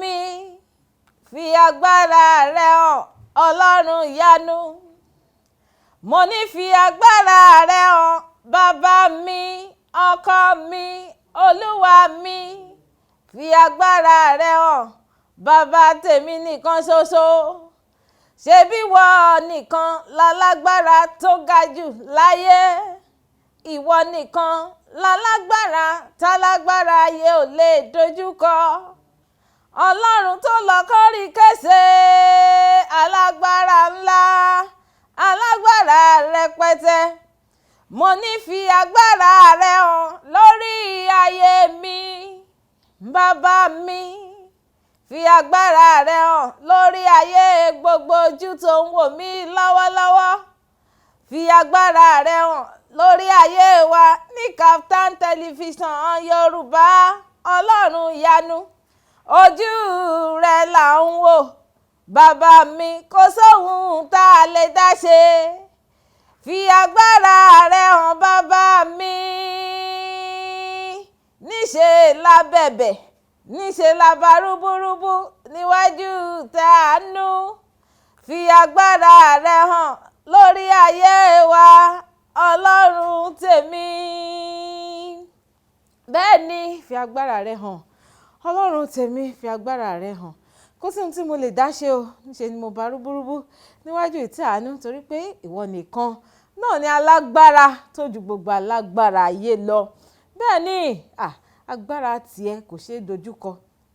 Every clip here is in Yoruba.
mi fi agbára rẹ hàn Ọlọ́run ìyanu. Mo ní fi agbára rẹ hàn bàbá mi, ọkọ mi, Olúwa mi. Fi agbára rẹ hàn bàbá tèmi nìkan ṣoṣo. Ṣebí ìwọ nìkan lálágbára tó ga jù láyé. Ìwọ nìkan lálágbára tálágbára ayé ò lè dojúkọ. Ọlọ́run tó lọ kórí kése, alágbára ńlá, alágbára rẹpẹtẹ. Mo ní fi agbára rẹ hàn lórí ayé mi, bàbá mi. Fi agbára rẹ hàn lórí ayé gbogbo ojú tó ń wò mí lọ́wọ́lọ́wọ́. Fi agbára rẹ hàn lórí ayé wa ní Kaftan Television Yorùbá. Ọlọ́run ìyanu, ojú rẹ là ń wò bàbá mi, kò sóhun tá a lè dá ṣe. Fi agbára rẹ hàn bàbá mi. Níṣe la bẹ̀bẹ̀, níṣe la bá rúbúrúbú níwájú tàánú. Fi agbára rẹ hàn lórí ayé wa, Ọlọ́run tèmi. Bẹ́ẹ̀ ni, fi agbára rẹ hàn Ọlọ́run tèmi, fi agbára rẹ hàn. Kò sí ohun tí mo lè dá ṣe o, níṣe ni mo bá rúbúrúbú níwájú ìtẹ́ àánú, torí pé ìwọ nìkan náà ni alágbára tó ju gbogbo alágbára ayé lọ. Bẹ́ẹ̀ ni, agbára tiẹ̀ kò ṣeé dojúkọ.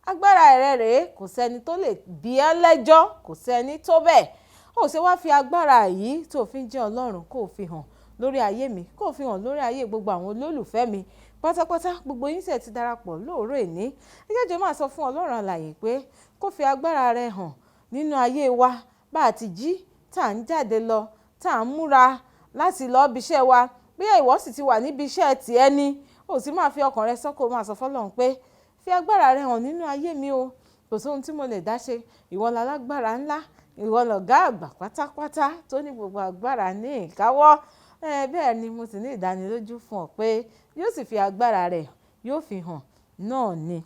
Agbára rẹ rèé, kò sẹ́ni tó lè bí ẹ́ lẹ́jọ́, kò sẹ́ni tó bẹ́ẹ̀. Ó ṣe wá fi agbára yìí tó fi ń jẹ́ Ọlọ́run kó fi hàn lórí ayé mi, kó fi hàn lórí ayé gbogbo àwọn olólùfẹ́ mi pátápátá. Gbogbo yín ṣe ti darapọ̀ lóòrò ìní. Ẹ jẹ́ jọ máa sọ fún Ọlọ́run alààyè pé kó fi agbára rẹ̀ hàn nínú ayé wa. Bá a ti jí, tá à ń jáde lọ, tá à ń múra láti lọ ibi iṣẹ́ wa. Bí ìwọ sì ti wà níbi iṣẹ́ ti ẹni, ó sì máa fi ọkàn rẹ sọ́kò, máa sọ fọ́lọ́run pé fi agbára rẹ̀ hàn nínú ayé mi o. Kò sí ohun tí mo lè dá ṣe. Ìwọ lálágbára ńlá, ìwọ lọ̀gá àgbà pátápátá tó ní gbogbo agbára ní ìkáwọ́. Bẹ́ẹ̀ ni mo sì ní ìdánilójú fún ọ pé yóò sì fi agbára rẹ̀ yóò fi hàn náà ni.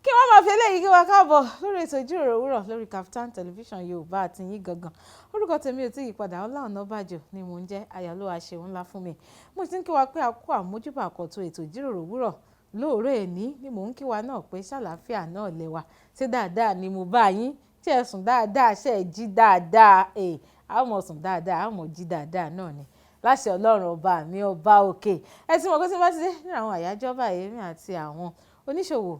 Kí wọ́n máa fi eléyìí kí wa káàbọ̀ lórí ètò ìjíròrò òwúrọ̀ lórí Kaftan Television Yorùbá àti yín gangan. Orúkọ tèmi ò tí yí padà, Ola Onabajo ni mò ń jẹ́. Ayálóhà ṣeun ńlá fún mi. Mo ti ń kí wa pé a kú àmójúbà àkọ́tún ètò ìjíròrò òwúrọ̀ lóòrè ní ni mò ń kí wa náà pé ṣàlàáfíà náà lẹ́wà. Ṣé dáadáa ni mo bá yín? Ṣé ẹ sùn dáadáa? Ṣé ẹ jí dáadáa? A ó mọ̀ sùn dáadáa, a ó mọ̀ jí dáadáa náà ni. Láṣẹ Ọlọ́run ọba mi, ọba òkè. Ẹ ti mọ̀ pé tí mo bá ti dé nínú àwọn àyájọ́ báyìí, èmi àti àwọn oníṣòwò,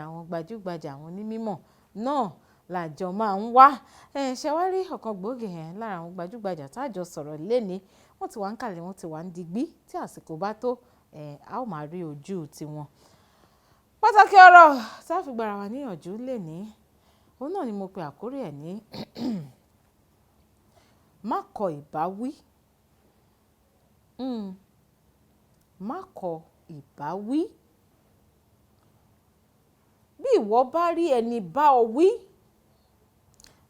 àwọn gbajúgbajà, àwọn onímọ̀ náà làjọ máa ń wá. Ṣé wá rí ọ̀kan gbòógì lára àwọn gbajúgbajà tájọ sọ̀rọ̀ lénìí. Wọ́n ti wá ń kàlẹ̀, wọ́n ti wá ń digbí. Tí àsìkò bá tó, a ó máa rí ojú tiwọn. Pàtàkì ọ̀rọ̀ tá a fi gbára wa níyànjú lénìí, òun náà ni mo pe àkórí ẹ̀ ní má kọ ìbáwí. Má kọ ìbáwí. Bí ìwọ bá rí ẹni bá ọ wí,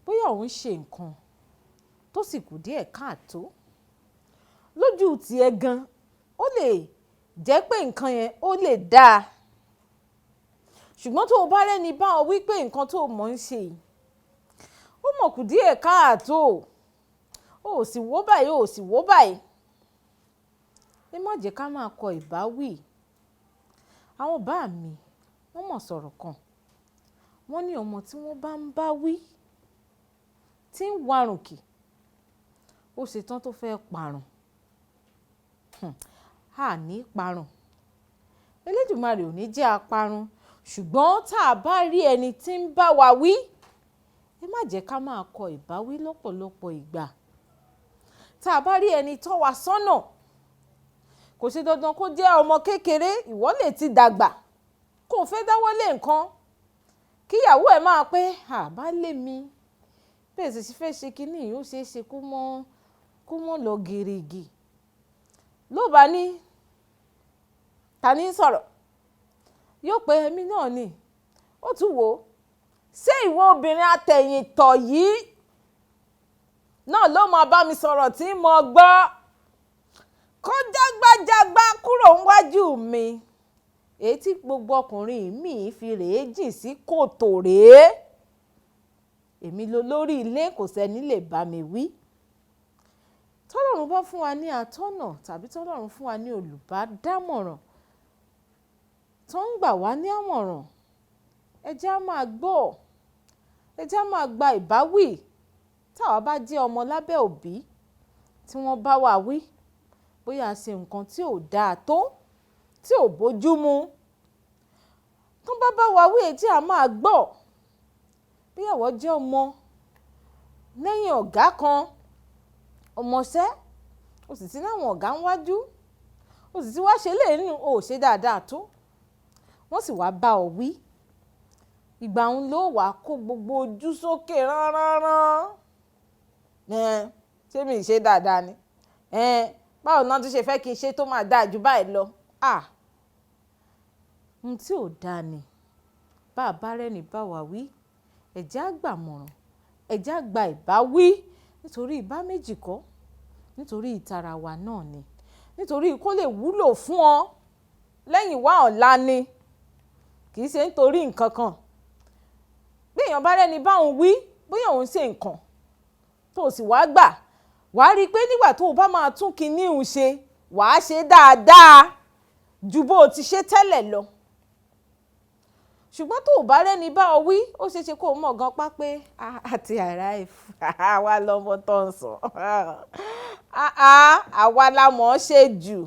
bóyá òun ṣe nǹkan tó sì kù díẹ̀ káàtó, lójú tiẹ̀ gan, ó lè jẹ́ pé nǹkan yẹn ó lè dáa. Ṣùgbọ́n tó o bá rẹ́ni bá ọ wí pé nǹkan tó mọ̀ ń ṣe yìí, ó mọ̀ kù díẹ̀ káàtó, ó sì wò báyìí, ó sì wò báyìí. Ẹ má jẹ́ ká máa kọ ìbáwí. Àwọn bá mi, wọ́n mọ̀ sọ̀rọ̀ kan. Wọ́n ní ọmọ tí wọ́n bá ń bá wí, tí ń warùn kì, ó ṣetán tó fẹ́ parun. A ní parun. Elédùmarè ò ní jẹ́ aparun. Ṣùgbọ́n tá a bá rí ẹni tí ń bá wa wí, ẹ má jẹ́ ká máa kọ ìbáwí lọ́pọ̀lọpọ̀ ìgbà. Tá a bá rí ẹni tọ́ wa sọ́nà, kò ṣe dandan kó jẹ́ ọmọ kékeré, ìwọ lè ti dàgbà kó o fẹ́ dáwọ́ lé nǹkan. Kíyàwó ẹ̀ máa pé, bá lé mi, bẹ́ẹ̀ sì fẹ́ ṣe kíní yìí, ó ṣe é ṣe kó mọ́ lọ gìrìgì. Ló bá ní, ta ní sọ̀rọ̀? Yóò pé èmi náà ni. Ó tún wò ó. Ṣé ìwọ obìnrin atẹ̀yìntọ̀ yìí náà ló máa bá mi sọ̀rọ̀ tí mo gbọ́? Kó jágbájágbá kúrò níwájú mi. èyí tí gbogbo ọkùnrin míì fi rèé jìn sí kòtò rèé. Èmi ló lórí ilé, kò sẹ́ni lè bá mi wí. Tọ́lọ́run bá fún wa ní atọ́nà tàbí tọ́lọ́run fún wa ní olùbádámọ̀ràn tó ń gbà wá ní àmọ̀ràn, ẹ jẹ́ á máa gbọ́, ẹ jẹ́ á máa gba ìbáwí. Táwa bá jẹ́ ọmọ lábẹ́ òbí tí wọ́n bá wa wí, bóyá a ṣe nǹkan tí ò dáa tó, tí ò bójú mu, tó bá wa wí, ẹ jẹ́ á máa gbọ́. Bí àwọ̀ jẹ́ ọmọ lẹ́yìn ọ̀gá kan, ọmọṣẹ́, o sì ti láwọn ọ̀gá ń wájú, o sì ti wá ṣe léènú, o ò ṣe dáadáa tó, wọ́n sì wá bá ọ wí. Ìgbà òun ló wà kó gbogbo ojú sókè ránránrán. Ṣé mi ì ṣe dáadáa ni? Báwo náà tún ṣe fẹ́ kí n ṣe tó máa dáa jù báyìí lọ? Ohun tí ò dáa ni. Bá a bá rẹ́ni bá wa wí, ẹ jẹ́ á gbàmọ̀ràn, ẹ jẹ́ á gba ìbáwí, nítorí ìbá méjì kọ́, nítorí ìtara wa náà ni, nítorí kó lè wúlò fún ọ lẹ́yìn wá ọ̀la ni, kì í ṣe nítorí nǹkan kan. Bí èèyàn bá rẹ́ni bá òun wí, bóyá òun ṣe nǹkan tó sì wá gbà, wàá rí i pé nígbà tó o bá máa tún kinní òun ṣe, wàá ṣe dáadáa ju bó o ti ṣe tẹ́lẹ̀ lọ. Ṣùgbọ́n tó o bá rẹ́ni bá ọ wí, ó ṣeé ṣe kó o mọ̀ gan pa pé àti arrive, àwa lọmọ tó ń sọ, àwa la mọ̀ ọ́ ṣe jù.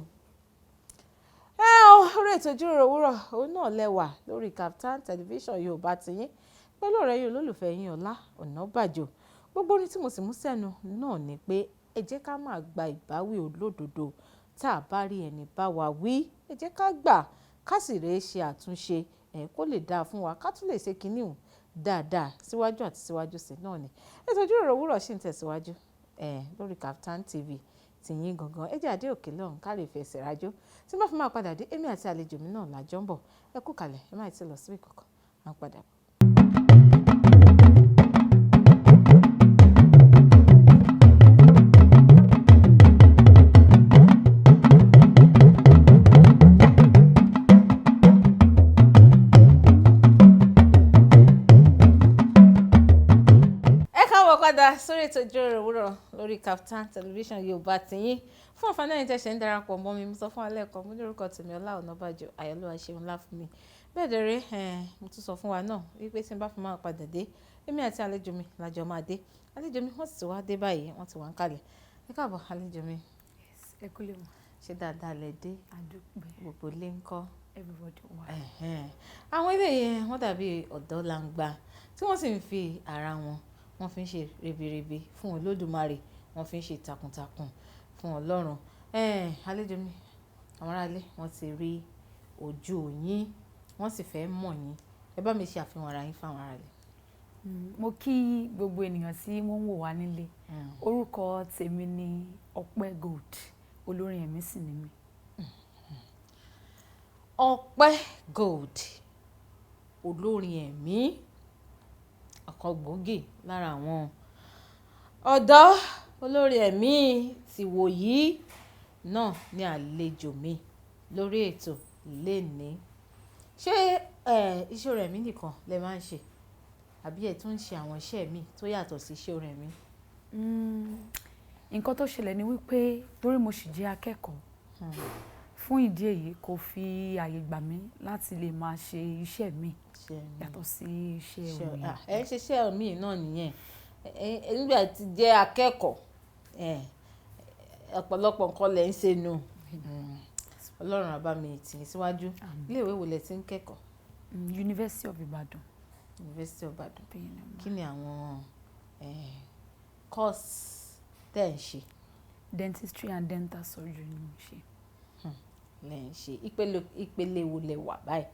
Orí ètò ìjíròrò òwúrọ̀ òun náà lẹ́wà lórí Kaftan Television Yorùbá tiyín, pẹ̀lú ọ̀rẹ́ yín olólùfẹ́ yín Ọlá Ọ̀nàbàjò. Gbogbo orin tí mo sì mú sẹ́nu náà ni pé ẹ jẹ́ ká máa gba ìbáwí olódodo. Tá a bá rí ẹni bá wa wí, ẹ jẹ́ ká gbà, ká sì rèé ṣe àtúnṣe, kó lè dáa fún wa, ká tún lè ṣe kinní hùn dáadáa síwájú àti síwájú sí náà ni. Ètò ìjíròrò òwúrọ̀ ṣì ń tẹ̀síwájú lórí Kaftan TV tiyín gangan. Ẹ jẹ́ àdé òkè lọ́hùn ká lè fẹsẹ̀ rájò. Tí bá fi máa padà dé, èmi àti àlejò mi náà lájọ ń bọ̀. Ẹ kú kalẹ̀, ẹ má ti lọ síbi kankan, à ń padà bọ̀. Sórí ètò ìjíròrò òwúrọ̀ lórí Kaftan Television Yorùbá tiyín. Fún àǹfààní ẹ̀yin tẹ́ ṣe ń darapọ̀ mọ́ mi, mo sọ fún alẹ́ ẹ̀kọ́, mo ní orúkọ tèmi Ọlá Ọ̀nàbàjò, àyọ̀lúwa ṣeun ńlá fún mi. Bẹ́ẹ̀ dẹ̀rẹ́, mo tún sọ fún wa náà wípé tí n bá fi máa padà dé, èmi àti àlejò mi lájọ máa dé. Àlejò mi wọ́n sì ti wá dé báyìí, wọ́n ti wá ń kalẹ̀. Ẹ káàbọ̀ àlejò mi. Ẹ kú lé mọ̀. Ṣé dáadáa lẹ dé? Àdúpẹ́. Gbogbo ilé ńkọ́? Everybody wà. Àwọn eléyìí wọ́n dàbí ọ̀dọ́ làǹgbà tí wọ́n sì ń fi ara wọn, wọ́n fi ń ṣe ribiribi fún Olódùmarè, wọ́n fi ń ṣe takuntakun fún Ọlọ́run. Àlejò mi, àwọn aráalé wọ́n ti rí ojú yín, wọ́n sì fẹ́ mọ̀ yín. Ẹ bá mi ṣe àfihàn ara yín fáwọn aráalé. Mo kí gbogbo ènìyàn tí wọ́n ń wò wá nílé. Orúkọ tèmi ni Ope Gold, olórin ẹ̀mí sì ni mí. Ope Gold, olórin ẹ̀mí, ọ̀kan gbòógì lára àwọn ọ̀dọ́ olórin ẹ̀mí tí wò yìí náà ní àlejò mi lórí ètò lénìí. Ṣé iṣẹ́ orin ẹ̀mí nìkan lẹ máa ń ṣe, àbí ẹ tún ń ṣe àwọn iṣẹ́ mi tó yàtọ̀ sí iṣẹ́ orin ẹ̀mí? Nǹkan tó ṣẹlẹ̀ ni wípé torí mo sì jẹ́ akẹ́kọ̀ọ́, fún ìdí èyí kò fi àyè gbà mí láti lè máa ṣe iṣẹ́ mi yàtọ̀ sí iṣẹ́ orin. Ẹ ṣe iṣẹ́ mi náà nìyẹn. Nígbà tí jẹ́ akẹ́kọ̀ọ́, ọ̀pọ̀lọpọ̀ nǹkan lẹ ń ṣe nù. Ọlọ́run á bá mi tì í síwájú. Ilé ìwé wo lẹ ti ń kẹ́kọ̀ọ́? University of Ibadan. University of Ibadan. Kí ni àwọn course tẹ́ ń ṣe? Dentistry and dental surgery ni mo ṣe. Lẹ ń ṣe ìpele wo lẹ wà báyìí?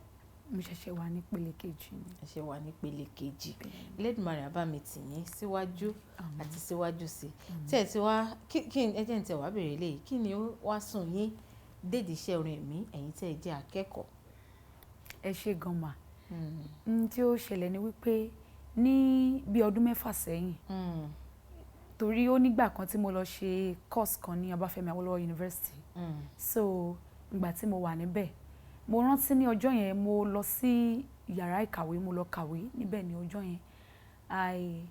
Mo ṣẹ̀ṣẹ̀ wà ní ìpele kejì ni. Ẹ ṣe wà ní ìpele kejì. Elédùmarè á bá mi tì yín síwájú àti síwájú sí. Tí ẹ ti wá, ẹ jẹ́ ń tẹ̀ wá bèrè léyìí, kí ni ó wá sùn yín dédìí iṣẹ́ orin ẹ̀mí, ẹ̀yin tẹ́ ẹ jẹ́ akẹ́kọ̀ọ́? Ẹ ṣé gan mà. Tí ó ṣẹlẹ̀ ni wípé ní bí ọdún 6 sẹ́yìn, torí ó nígbà kan tí mo lọ ṣe course kan ní Ọbáfẹ́mi Awólọ́wọ̀ University. So ìgbà tí mo wà níbẹ̀, mo rántí ní ọjọ́ yẹn mo lọ sí yàrá ìkàwé, mo lọ kàwé níbẹ̀ ní ọjọ́ yẹn.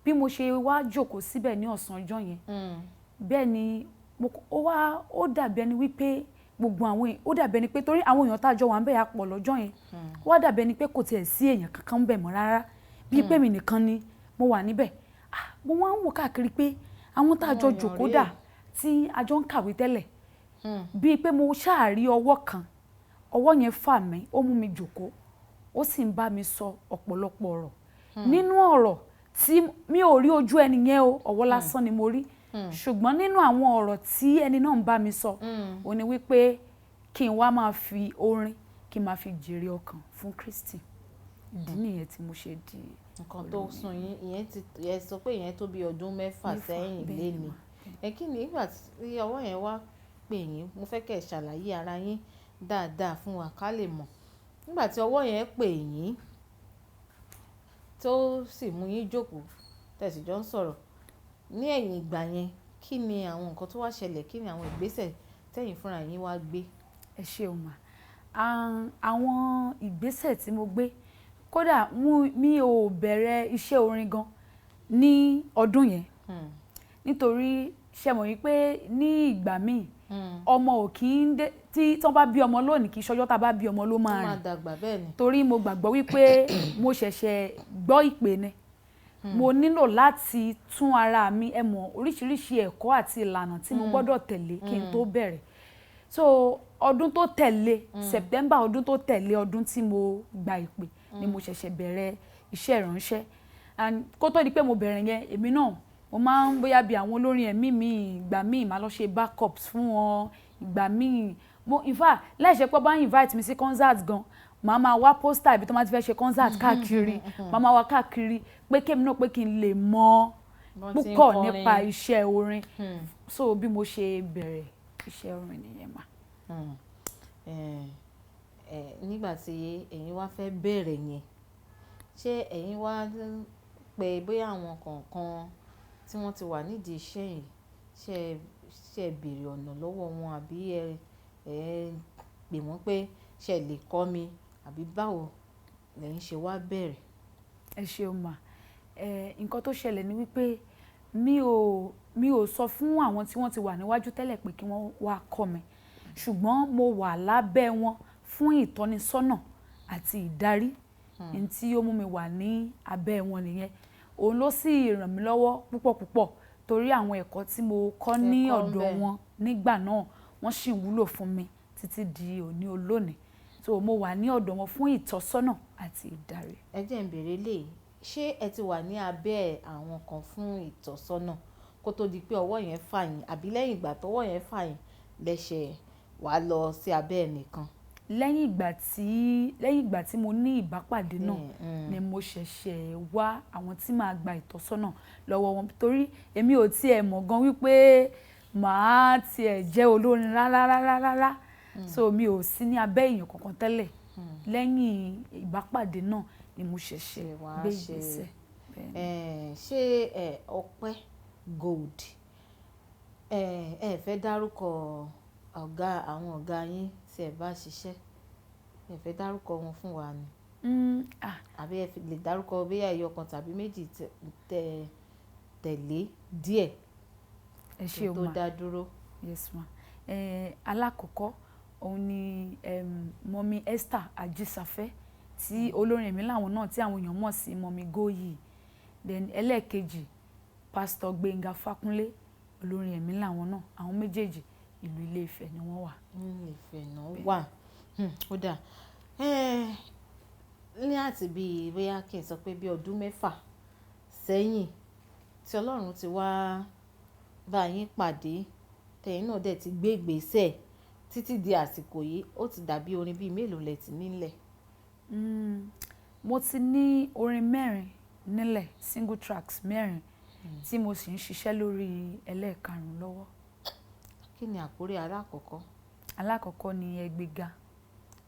Bí mo ṣe wá jókòó síbẹ̀ ní ọ̀sán ọjọ́ yẹn, bẹ́ẹ̀ ni ó dàbí ẹni wípé gbogbo àwọn èèyàn, ó dàbí ẹni pé torí àwọn èèyàn tá a jọ wà ń bẹ̀ yà pọ̀ lọ́jọ́ yẹn, ó wá dàbí ẹni pé kò tiẹ̀ sí èèyàn kankan ń bẹ̀ mọ́ rárá, bíi pé mi nìkan ni mo wà níbẹ̀. Mo wá ń wò káàkiri pé àwọn tá a jọ jókòó dà tí a jọ ń kàwé tẹ́lẹ̀, bíi pé mo ṣáàrí ọwọ́ kan, ọwọ́ yẹn fà mí, ó mú mi jókòó, ó sì ń bá mi sọ ọ̀pọ̀lọpọ̀ ọ̀rọ̀. Nínú ọ̀rọ̀ tí mi ò rí ojú ẹni yẹn o, ọwọ́ lásán ni mo rí, ṣùgbọ́n nínú àwọn ọ̀rọ̀ tí ẹni náà ń bá mi sọ, ó ní wípé kí n wá máa fi orin, kí n máa fi jèrè ọkàn fún Kristi. Ìdí nìyẹn tí mo ṣe di nǹkan tó sún yín. Ìyẹn sọ pé ìyẹn tó bí ọdún 6 sẹ́yìn léni. Kí ni ìgbà tí ọwọ́ yẹn wá pè yín, mo fẹ́ kẹ́ ẹ ṣàlàyé ara yín dáadáa fún wa ká lè mọ̀. Nígbà tí ọwọ́ yẹn pè yín tó sì mú yín jókòó tẹ̀sí jọ ń sọ̀rọ̀, ní ẹ̀yìn ìgbà yẹn kí ni àwọn nǹkan tó wá ṣẹlẹ̀, kí ni àwọn ìgbésẹ̀ tẹ̀yin fúnra yín wá gbé? Ẹ ṣeun mà. Àwọn ìgbésẹ̀ tí mo gbé, kódà mi ò bẹ̀rẹ̀ iṣẹ́ orin gan ní ọdún yẹn, nítorí ṣe mọ̀ wípé ní ìgbà míì ọmọ ò kí ń dé, tí wọ́n bá bí ọmọ lónìí kì í ṣọjọ́ tá a bá bí ọmọ ló máa rìn. Dàgbà bẹ́ẹ̀ ni. Torí mo gbàgbọ́ wípé mo ṣẹ̀ṣẹ̀ gbọ́ ìpè ni, mo nílò láti tún ara mi, ẹ mọ̀ oríṣiríṣi ẹ̀kọ́ àti ìlànà tí mo gbọ́dọ̀ tẹ̀lé kí n tó bẹ̀rẹ̀. So ọdún tó tẹ̀lé, September ọdún tó tẹ̀lé ọdún tí mo gba ìpè ni mo ṣẹ̀ṣẹ̀ bẹ̀rẹ̀ iṣẹ́ ìránṣẹ́. And kó tó di pé mo bẹ̀rẹ̀ yẹn, èmi náà mo máa ń bóyá bí àwọn olórin ẹ̀mí mi, ìgbà míì máa lọ ṣe backups fún wọn, ìgbà míì in fact láìṣẹ́ pé bá invite mi sí concert gan, màá máa wá poster ibi tó máa ti fẹ́ ṣe concert káàkiri, màá máa wá káàkiri pé kémi náà pé kí n lè mọ̀ púpọ̀ nípa iṣẹ́ orin. So bí mo ṣe bẹ̀rẹ̀ iṣẹ́ orin nìyẹn mà. Nígbà tí ẹ̀yin wá fẹ́ bẹ̀rẹ̀ yẹn, ṣé ẹ̀yin wá pé bóyá àwọn kọ̀ọ̀kan tí wọ́n ti wà nídìí iṣẹ́ yìí ṣe béèrè ọ̀nà lọ́wọ́ wọn, àbí ẹ pè wọ́n pé ṣe lè kọ́ mi, àbí báwo lẹ̀yin ṣe wá bẹ̀rẹ̀? Ẹ ṣeun mà. Nǹkan tó ṣẹlẹ̀ ni wípé mi ò sọ fún àwọn tí wọ́n ti wà níwájú tẹ́lẹ̀ pé kí wọ́n wá kọ́ mi, ṣùgbọ́n mo wà lábẹ́ wọn fún ìtọ́nisọ́nà àti ìdarí. Ní tí ó mú mi wà ní abẹ́ wọn nìyẹn. Òun ló sì ràn mí lọ́wọ́ púpọ̀ púpọ̀, torí àwọn ẹ̀kọ́ tí mo kọ́ ní ọ̀dọ̀ wọn nígbà náà wọ́n sì ń wúlò fún mi títí di òní olónìí. So mo wà ní ọ̀dọ̀ wọn fún ìtọ́sọ́nà àti ìdarí. Ẹ jẹ́ n béèrè léyìí, ṣé ẹ ti wà ní abẹ́ àwọn kan fún ìtọ́sọ́nà kó tó di pé ọwọ́ yẹn fà yín, àbí lẹ́yìn ìgbà tọwọ́ yẹn fà yín lẹ́ṣẹ̀ wá lọ sí abẹ́ ẹnìkan? Lẹ́yìn ìgbà tí mo ní ìbápàdé náà ni mo ṣẹ̀ṣẹ̀ wá àwọn tí màá gba ìtọ́sọ́nà lọ́wọ́ wọn, torí èmi ò tiẹ̀ mọ̀ gan wípé màá tiẹ̀ jẹ́ olórin rárá. So mi ò sí ní abẹ́ èèyàn kankan tẹ́lẹ̀. Lẹ́yìn ìbápàdé náà ni mo ṣẹ̀ṣẹ̀ gbé ìgbésẹ̀. Ṣé Ope Gold ẹ fẹ́ dárúkọ àwọn ọ̀gá yín tí ẹ bá ṣiṣẹ́, ẹ fẹ́ dárúkọ wọn fún wa ni? Àbí ẹ lè dárúkọ bí ẹyọ kan tàbí méjì tẹ̀lé díẹ̀ tó dá dúró? Yes ma. Alákọ̀ọ́kọ́ òun ni mọ́mí Esther Ajísafẹ́, tí olórin ẹ̀mí làwọn náà tí àwọn èèyàn mọ̀ sí mọ́mí Goyi. Then ẹlẹ́ẹ̀kejì Pastor Gbénga Fákúnlé, olórin ẹ̀mí làwọn náà, àwọn méjèèjì ìlú Ilé Ifẹ̀ ni wọ́n wà. Ilé Ifẹ̀ náà wà. Ó dáa. Ní àti bí bóyá kí n sọ pé bí ọdún 6 sẹ́yìn tí Ọlọ́run ti wá bá yín pàdé, tẹ̀yin náà dẹ̀ ti gbé ìgbésẹ̀ títí di àsìkò yìí, ó ti dàbí orin bíi mélòó lẹ ti nílẹ̀? Mo ti ní orin 4 nílẹ̀, single tracks 4 tí mo sì ń ṣiṣẹ́ lórí ẹlẹ́ẹ̀karùn-ún lọ́wọ́. Kí ni àkórí alákọ̀ọ́kọ́? Alákọ̀ọ́kọ́ ni Ẹgbẹ́ga.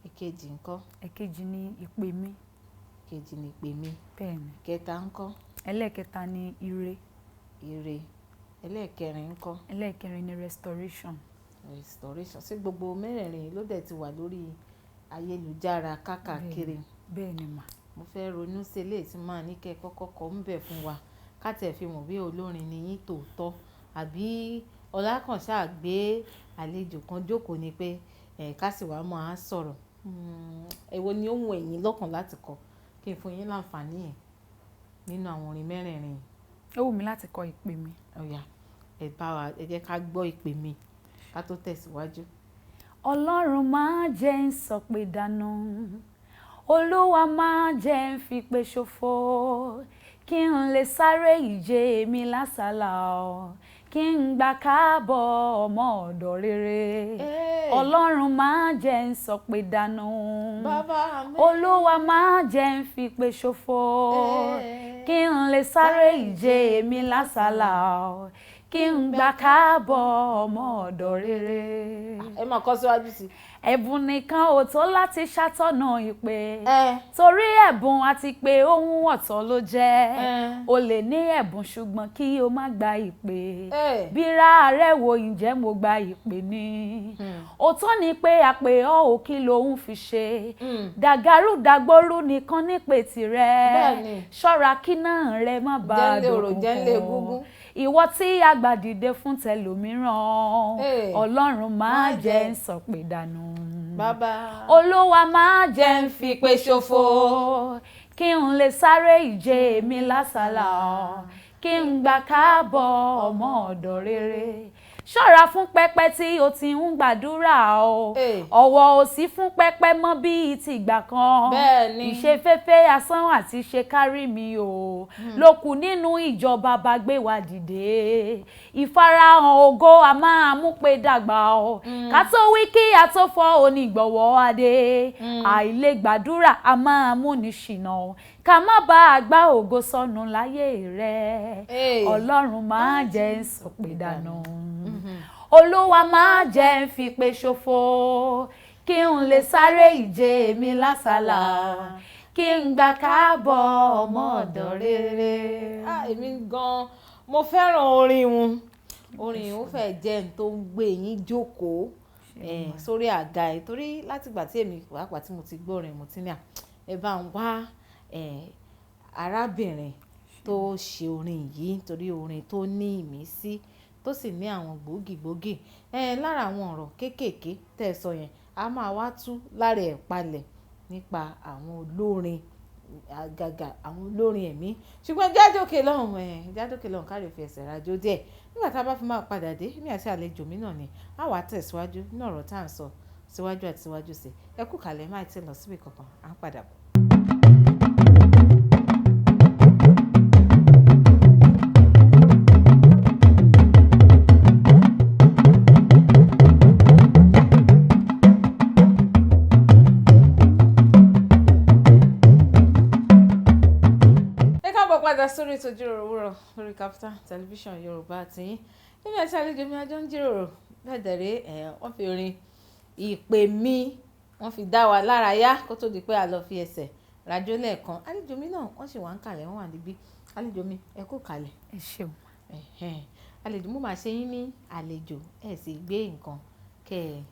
Èkejì ńkọ́? Èkejì ni Ìpè mi. Èkejì ni Ìpè mi. Bẹ́ẹ̀ni. Ìkẹta ńkọ́? Ẹlẹ́ẹ̀kẹta ni Ire. Ire. Ẹlẹ́ẹ̀kẹrin ńkọ́? Ẹlẹ́ẹ̀kẹrin ni Restoration. Restoration. Ṣé gbogbo mẹ́rẹ̀ẹ̀rin ló dẹ̀ ti wà lórí ayélujára káàkiri. Bẹ́ẹ̀ ni mà. Mo fẹ́ ronú sí eléyìí tí màá ní kẹ́ kọ́kọ́ kọ́ ń bẹ̀ fún wa ká tẹ̀ fi mọ̀ bí olórin ni yín tòótọ́ àbí ọlákànṣá gbé àlejò kan jókòó ni pé ká sì wá máa sọ̀rọ̀. Èwo ni ó wù ẹ̀yin lọ́kàn láti kọ kí n fún yín láǹfààní yẹn nínú àwọn orin mẹ́rẹ̀ẹ̀rin? Ó wù mí láti kọ ìpè mi. Ọ̀yà ẹ jẹ́ ká gbọ́ ìpè mi ká tó tẹ̀síwájú. Ọlọ́run máa jẹ́ ń sọ pé dànù, Olúwa máa jẹ́ ń fi pé ṣòfò, kí n lè sáré ìje mi lásàlà o, kí n gbà káàbọ̀ ọmọ ọ̀dọ̀ rere. Ọlọ́run máa jẹ́ ń sọ pé dànù, Olúwa máa jẹ́ ń fi pé ṣòfò, kí n lè sáré ìje mi lásàlà o, kí n gbà káàbọ̀ ọmọ ọ̀dọ̀ rere. Ẹ máa kọ síwájú sí. Ẹ̀bùn nìkan ò tó láti ṣàtọ̀nà ìpè, torí ẹ̀bùn àti pé ohun ọ̀tọ̀ ló jẹ́. O lè ní ẹ̀bùn ṣùgbọ́n kí o má gba ìpè. Bíra rẹ̀ wo ǹjẹ́ mo gba ìpè ni? Òótọ́ ni pé àpè ọ́ ò kí lòun fi ṣe. Dàgàrú dàgbòrú nìkan nípè tirẹ̀. Ṣọ́ra kí náà rẹ má bàa dòkùnkùn. Ìwọ tí a gbà dìde fún tẹlòmíràn, Ọlọ́run máa jẹ́ ń sọ pé dànù. Olúwa máa jẹ́ ń fi pé ṣòfò, kí n lè sáré ìje mi lásàlà, kí n gbà káàbọ̀ ọmọ ọ̀dọ̀ rere. Ṣọ́ra fún pẹpẹ tí o ti ń gbàdúrà o, ọ̀wọ̀ ò sí fún pẹpẹ mọ́ bíi tìgbà kan. Ìṣeféfé asán àti ṣe kárí mi o, lókù nínú ìjọba bá gbé wa dìde. Ìfarahàn ògo a máa mú pé dàgbà o, ká tó wí kí a tó fọ́ onígbọ̀wọ́ adé. Àìlè gbàdúrà a máa mú ní ṣìnà o, ká má bá a gbá ògo sọnù láyé rẹ̀. Ọlọ́run máa jẹ́ ń sọ pé dànù, Olúwa máa jẹ́ ń fi pé ṣòfò, kí n lè sáré ìje mi lásàlà, kí n gbà káàbọ̀ ọmọ ọ̀dọ̀ rere. Èmi gan-an mo fẹ́ràn orin wọn. Orin ó fẹ́ jẹ́ n tó ń gbé yín jókòó sórí àga ẹ̀, torí látìgbà tí èmi pàápàá tí mo ti gbọ́ orin mo ti ní ẹ bá ń wá arábìnrin tó ṣe orin yìí, torí orin tó ní ìmísí tó sì ní àwọn gbòógì lára àwọn ọ̀rọ̀ kéékèèké tẹ́ sọ yẹn a máa wá tú lára ẹ̀ palẹ̀ nípa àwọn olórin àgàgà àwọn olórin ẹ̀mí. Ṣùgbọ́n jádòkè lọ́hùn káre fi ẹsẹ̀ rajó díẹ̀. Nígbà tá a bá fi máa padà dé, èmi àti àlejò mi náà ni a wá tẹ̀síwájú ní ọ̀rọ̀ tá à ń sọ síwájú àti síwájú sí. Ẹ kú kàlẹ̀ máa ti lọ síbi kankan, à ń padà bọ̀. Sórí ètò ìjíròrò òwúrọ̀ lórí Kaftan television Yorùbá àti yín. Èmi àti àlejò mi àjọ ń jíròrò bẹ́ẹ̀ dẹ̀rẹ́ wọ́n fi orin ìpè mi wọ́n fi dá wa lára yá kó tó di pé a lọ fi ẹsẹ̀ rajó lẹ́ẹ̀kan. Àlejò mi náà wọ́n sì wá ń kalẹ̀, wọ́n wà níbí. Àlejò mi ẹ kú kalẹ̀. Ẹ ṣeun. Àlejò mo máa ṣe yín ní àlejò ẹ sì gbé nǹkan kẹ́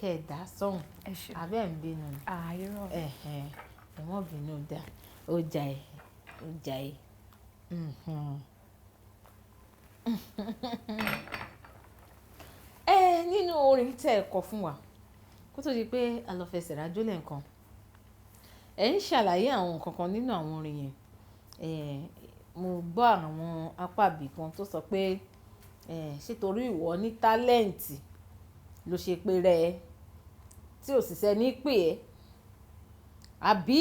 ẹ dá sọ́hùn. Ẹ ṣeun. Abẹ́ ń bínú. Irọ́. Ẹ mọ́ bínú dá ó jà ẹ́. Nínú orin tẹ́ ẹ kọ fún wa kó tó di pé a lọ fẹsẹ̀ rájò lẹ́ẹ̀kan, ẹ ń ṣàlàyé àwọn nǹkan kan nínú àwọn orin yẹn. Mo gbọ́ àwọn apá ibì kan tó sọ pé ṣé torí ìwọ ní tálẹ́ǹtì ló ṣe pé rẹ tí ò sì sẹ́ni pè ẹ́, àbí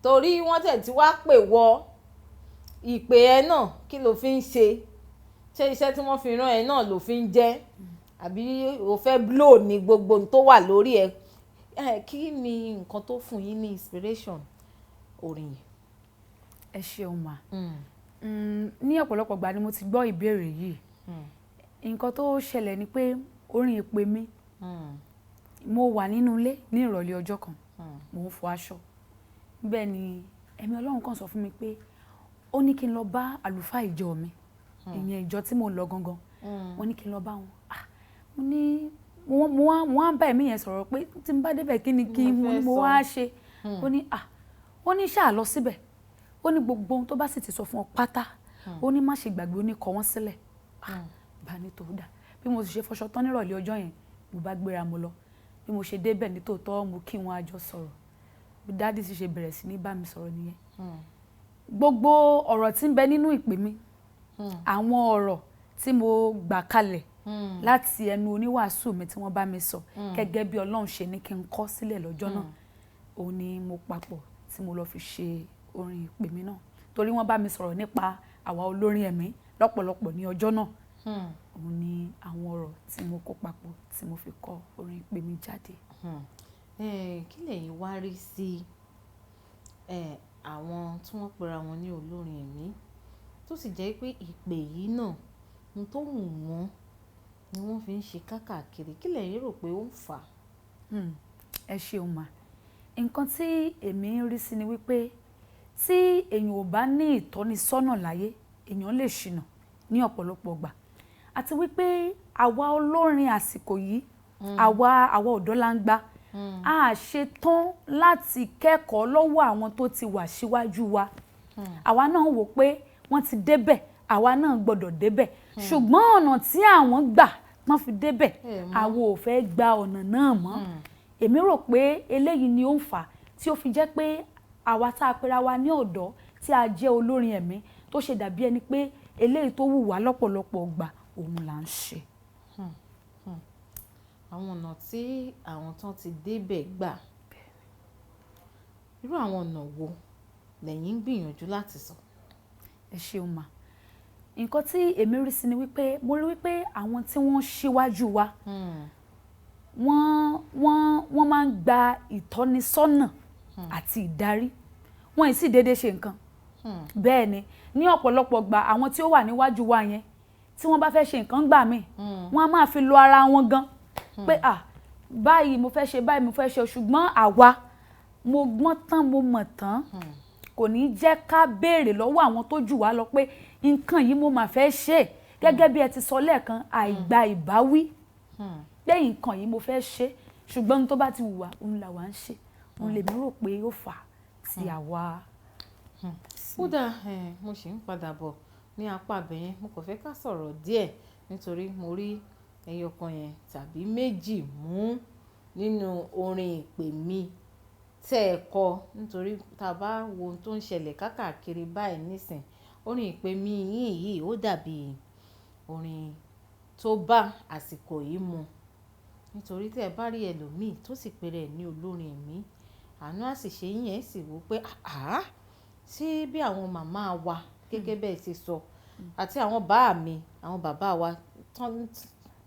torí wọ́n tẹ̀ tí wá pè wọ ìpè ẹ náà kí ló fi ń ṣe, ṣé iṣẹ́ tí wọ́n fi rán ẹ náà ló fi ń jẹ́, àbí o fẹ́ blow ní gbogbo tó wà lórí ẹ. Kí ni nǹkan tó fún yín ní inspiration orin yìí? Ẹ ṣeun mà. Ní ọ̀pọ̀lọpọ̀ ìgbà ni mo ti gbọ́ ìbéèrè yìí. Nǹkan tó ṣẹlẹ̀ ni pé orin ìpè mi, mo wà nínú ilé ní ìrọ̀lẹ́ ọjọ́ kan, mo ń fọ aṣọ. Bẹ́ẹ̀ ni ẹ̀mí Ọlọ́run kan sọ fún mi pé ó ní kí n lọ bá àlùfáà ìjọ mi, ìyẹn ìjọ tí mo ń lọ gangan. Wọ́n ní kí n lọ bá wọn. Mo ní mo wá ń bá ẹ̀mí yẹn sọ̀rọ̀ pé tí n bá débẹ̀ kí ni mo wá ṣe. Ó ní ṣáà lọ síbẹ̀, ó ní gbogbo ohun tó bá sì ti sọ fún ọ pátá, ó ní má ṣe gbàgbé, ó ní kọ wọ́n sílẹ̀. Bá ní tó dà bí mo sì ṣe fọṣọ tán nírọ̀lẹ́ ọjọ́ yẹn, mo bá gbéra mo lọ. Bí mo ṣe débẹ̀ ní tòótọ́ mo kí wọn àjọ sọ̀rọ̀, bí dáàdì sì ṣe bẹ̀rẹ̀ sí ní bá mi sọ̀rọ̀ nìyẹn. Gbogbo ọ̀rọ̀ tí ń bẹ nínú ìpè mi, àwọn ọ̀rọ̀ tí mo gbà kalẹ̀ láti ẹnu oníwàásù mi tí wọ́n bá mi sọ gẹ́gẹ́ bí Ọlọ́run ṣe ní kí n kọ sílẹ̀ lọ́jọ́ náà, òun ni mo papọ̀ tí mo lọ fi ṣe orin ìpè mi náà, torí wọ́n bá mi sọ̀rọ̀ nípa àwa olórin ẹ̀mí lọ́pọ̀lọpọ̀ ní ọjọ́ náà. Òun ni àwọn ọ̀rọ̀ tí mo kó papọ̀ tí mo fi kọ orin ìpè mi jáde. Kí lẹ̀yin wá rí sí àwọn tí wọ́n pera wọn ní olórin ẹ̀mí tó sì jẹ́ pé ìpè yìí náà ohun tó wù wọ́n ni wọ́n fi ń ṣe káàkiri? Kí lẹ̀yin rò pé ó ń fà? Ẹ ṣeun mà. Nǹkan tí èmi ń rí sí ni wípé tí èèyàn ò bá ní ìtọ́nisọ́nà láyé, èèyàn lè ṣìnà ní ọ̀pọ̀lọpọ̀ ìgbà. Àti wípé àwa olórin àsìkò yìí, àwa ọ̀dọ́langba, a ṣe tán láti kẹ́kọ̀ọ́ lọ́wọ́ àwọn tó ti wà síwájú wa. Àwa náà wò pé wọ́n ti débẹ̀, àwa náà gbọ́dọ̀ débẹ̀. Ṣùgbọ́n ọ̀nà tí àwọn gbà wọ́n fi débẹ̀, àwa ò fẹ́ gba ọ̀nà náà mọ́. Èmi rò pé eléyìí ni ó ń fà tí ó fi jẹ́ pé àwa tá a pera wa ní ọ̀dọ́ tí a jẹ́ olórin ẹ̀mí tó ṣe dàbí ẹni pé eléyìí tó wù wá lọ́pọ̀lọpọ̀ ìgbà òun là ń ṣe. Àwọn ọ̀nà tí àwọn tán ti débẹ̀ gbà, irú àwọn ọ̀nà wo lẹ̀yin ń gbìyànjú láti sọ? Ẹ ṣeun mà. Nǹkan tí èmi rí sí ni wípé mo rí wípé àwọn tí wọ́n ṣíwájú wa, wọ́n máa ń gba ìtọ́nisọ́nà àti ìdarí. Wọ́n ì sì déédéé ṣe nǹkan. Bẹ́ẹ̀ ni, ní ọ̀pọ̀lọpọ̀ ìgbà àwọn tí ó wà níwájú wa yẹn tí wọ́n bá fẹ́ ṣe nǹkan gbà mí, wọ́n á máa fi lo ara wọn gan pé báyìí mo fẹ́ ṣe, báyìí mo fẹ́ ṣe, ṣùgbọ́n àwa mo gbọ́n tán mo mọ̀ tán, kò ní jẹ́ ká béèrè lọ́wọ́ àwọn tó jù wá lọ pé nǹkan yìí mo máa fẹ́ ṣe gẹ́gẹ́ bí ẹ ti sọ lẹ́ẹ̀kan, àìgbà ìbáwí pé nǹkan yìí mo fẹ́ ṣe, ṣùgbọ́n tó bá ti wù wá òun là wá ń ṣe. Òun lèmi rò pé ó fà tí àwa. Ó dáa, mo ṣì ń padà bọ̀ ní apá abẹ́yẹn. Mo kàn fẹ́ ká sọ̀rọ̀ díẹ̀ nítorí mo rí ẹyọ kan yẹn tàbí méjì mú nínú orin ìpè mi tẹ́ ẹ kọ, nítorí tá a bá wo ohun tó ń ṣẹlẹ̀ káàkiri báyìí nísìn, orin ìpè mi yìí ó dàbí orin tó bá àsìkò yìí mu. Nítorí tí ẹ bá rí ẹlòmíì tó sì pèrè ní olórin ẹ̀mí, àánú á sì ṣe yín, ẹ sì wò pé ṣé bí àwọn màmá wa gẹ́gẹ́ bẹ́ẹ̀ ti sọ àti àwọn bàbá wa